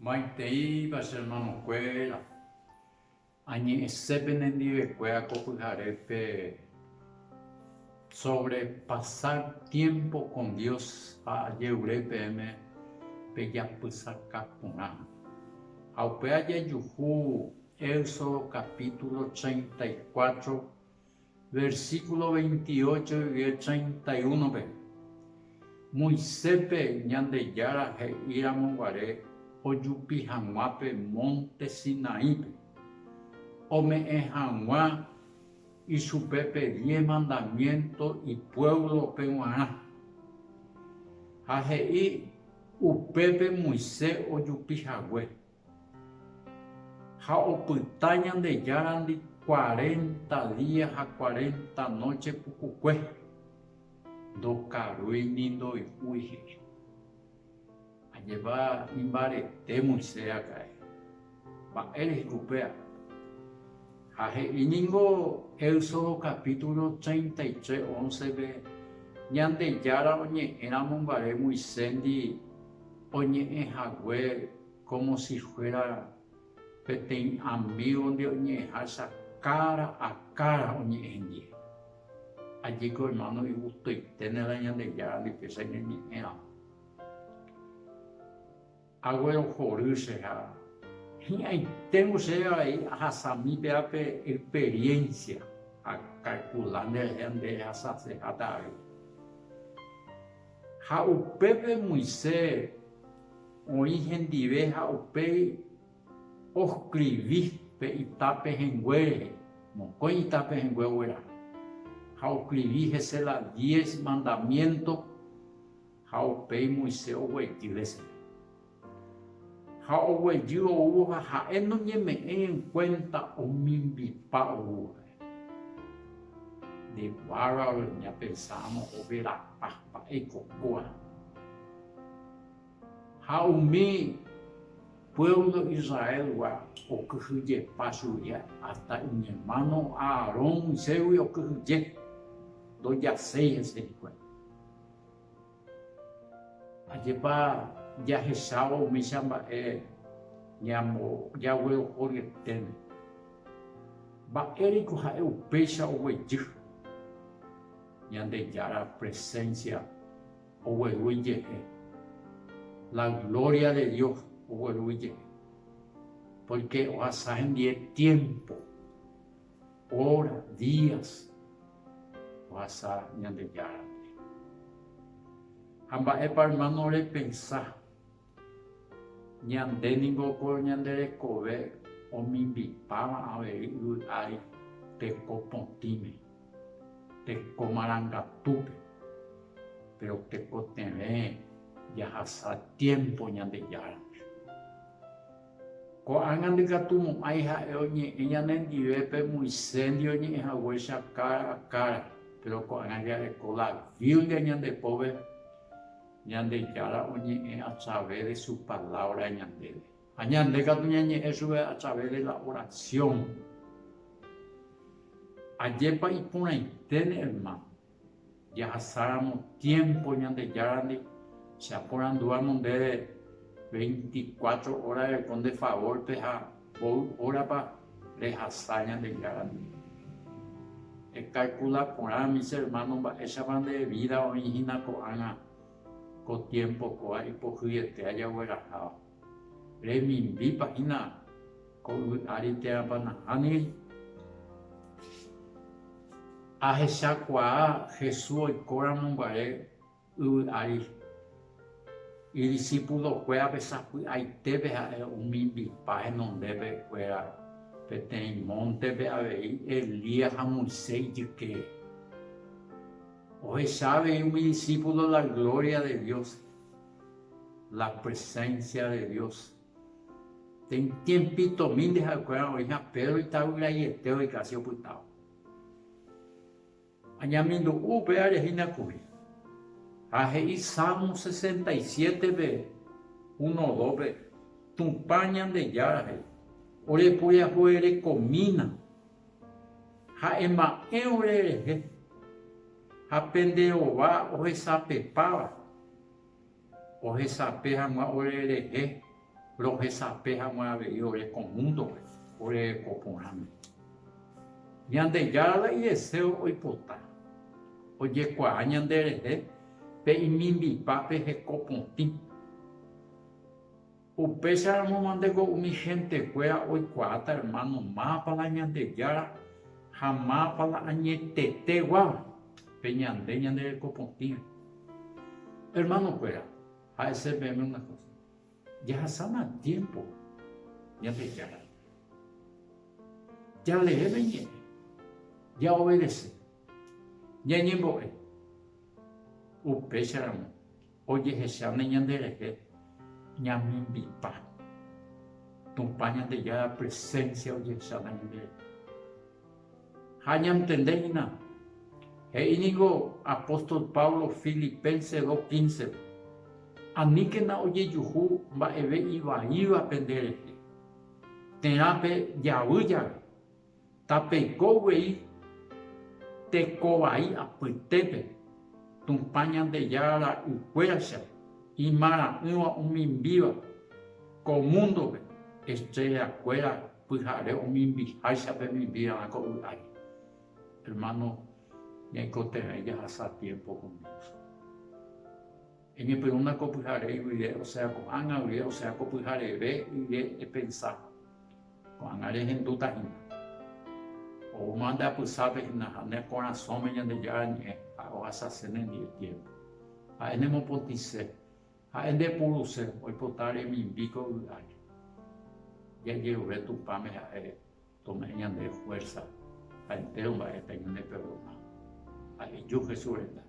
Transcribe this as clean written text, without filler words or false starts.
Maitei vas hermano cuela. Añe sepenendive cuea copujarepe sobre pasar tiempo con Dios a yeurepm peya pusaka kuna. Aupea yuhu Éxodo capítulo 34 versículo 28 y 31 ve. Moisés ñande yara he iramonguare oyupi hanguape monte Sinaí ome hanguá y su pepe 10 mandamientos y pueblo peguará. Ajei upepe Moisés oyupi hagüe. Ha opytaña de yarandi 40 días a 40 noches pucucue. Do carui nindo y huije. Lleva imbarete Moisés acá. Va eres rupea. Aje iningo Éxodo capítulo 33, 11 ve. Ñande yara oñe era mombare Moisés di oñe hagüe como si fuera peten amigo de oñe hasa cara a cara oñe enye. Allí con hermano y gusto y tener la ñande yara di pesa ñe era. Agüero joruse ha. Y tengo ahí hasta mi experiencia a calculando de esa sejata. Ha upepe Moisés origen dive ha upe oscribí pe itape hengue no con itape hengue ha oscribí ese la 10 mandamientos ha upe Moisés owetilese. Ha oweyu uva ha no me en cuenta o mi pa uva. De bárbaro ya pensamos o ver a papa y cocoa. Ha mi pueblo Israel wa o que paso ya hasta mi hermano Aarón se o que do ya 6 se cuenta. Allí pa ya Jesao me llama llamo ya huevo jorge ten va erico ha eu pecha o weju yande yara presencia o wehuye la gloria de Dios o wehuye porque o asajen 10 tiempo horas días o asa yande yara amba hermano le pensar ñande ningo por ñande kobe o mi bipama a ver ay te copontime te comarangatupe pero te coteme ya hace tiempo ñande yara ko angan de gatumo ay ha oñe ñande divepe muy sendio ñe ha huesa cara a cara pero ko angan de cola viuda ñande pobre ñande yara oñe a través de su palabra ñande. Añande ñande eso a través de la oración. Ayepa y puna intene hermano. Ya pasamos tiempo ñande yara se aporan duamos de 24 horas con de favor peja hora para rehazar ñande yara. Calcula por a mis hermanos esa van de vida original con ana. Con tiempo coa y pojuete haya huerajao. Remin vipa ina con aritea panahani. A jesakua Jesús y cora mongare ari. Y discípulo cuea pesa hay tebe a un vipa en debe fuera. Peten monte be a Elías a Moisés que hoy sabe mi discípulo la gloria de Dios, la presencia de Dios. Ten tiempito min de acuerdo hoy Pedro y Taura y Eteo y casi oputado. Añamiendo vea regina cubi. Aje Salmo 67 ve 1-2 ve. Tumpañan de yaraje. Ore puya fuere comina. Ja ema eure apendeu va o resape pava o resape hama orere rohesape hag̃uavei ore conjuntope ore koporãme. Ñandejára la ireseo oipota ojekuaa ñanderehe pe imimbipápe hekopotĩ. Upéicharamo mandeko umi hentekuéra oikuaáta hermano mápala Ñandejára ha mápala añetetéguava pe ñande ñanderekopotĩ. Hermanokuéra, ha'esépeime una cosa. Jahasána tiempo Ñandejára. Ya leéme ñe'ẽ, ya obedece, ñañembo'e. Upéicharamo ojehecháne ñanderehe ñamimbipa. Tupã Ñandejára presencia ojechána ñanderehe. Ha ñamtendeína. He'íniko apóstol Pablo Filipenses 2:15. Aníkena ojejuhu mba'eve ivaívape nderehe. Térãpe javy jave. Tapeikóguei tekovai apytépe. Tupã Ñandejára ikuéracha imara'ỹva omimbíva komúndope estrelakuéra pyhare omimbiháichape mimbírãva ko y'ái. Hermano, ñaikotevẽ jahasa tiempo con Dios. Eñepyrũna ko pyhare yvyre, osea ko'ág̃a yvyre, osea ko pyhareve yvyre epensar. Ko'ág̃a rehendútahína. O manda apysápehína ha ne corazón-me Ñandejára ñe'ẽ ha ohasase nendie tiempo. Ha'e nemopotĩse, ha'e ndepuruse oipota remimbi ko y'ái. Jajeruve Tupãme ha'e tome'ẽ ñande fuerza ha entero mba'e pe ñande perdona. Ha'eju Jesús renda.